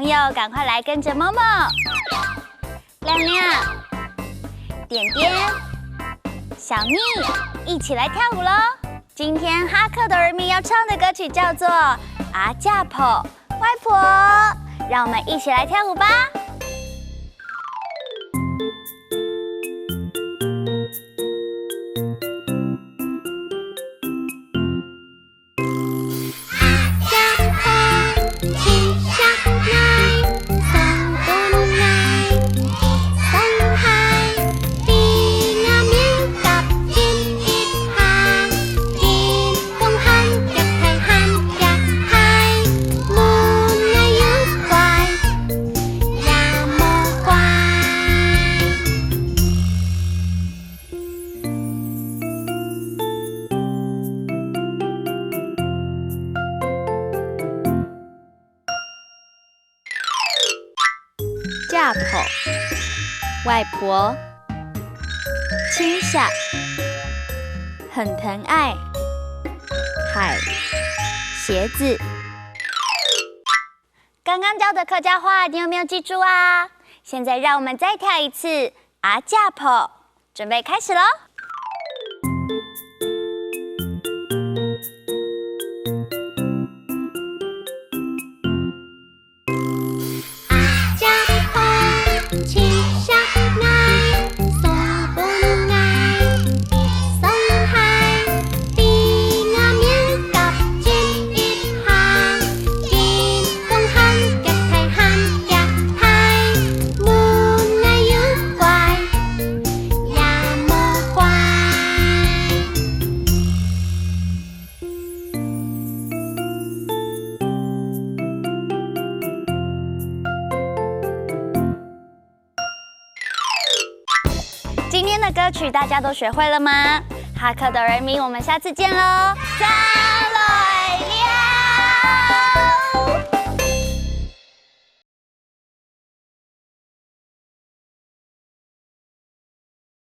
朋友赶快来跟着某某、亮亮、点点、小蜜一起来跳舞喽！今天哈克的儿迷要唱的歌曲叫做《阿架婆外婆》，让我们一起来跳舞吧！架婆外婆亲下很疼爱海鞋子。刚刚教的客家话，你有没有记住啊？现在让我们再跳一次阿架婆，准备开始喽！今天的歌曲大家都学会了吗？哈克的儿迷，我们下次见喽！再来了。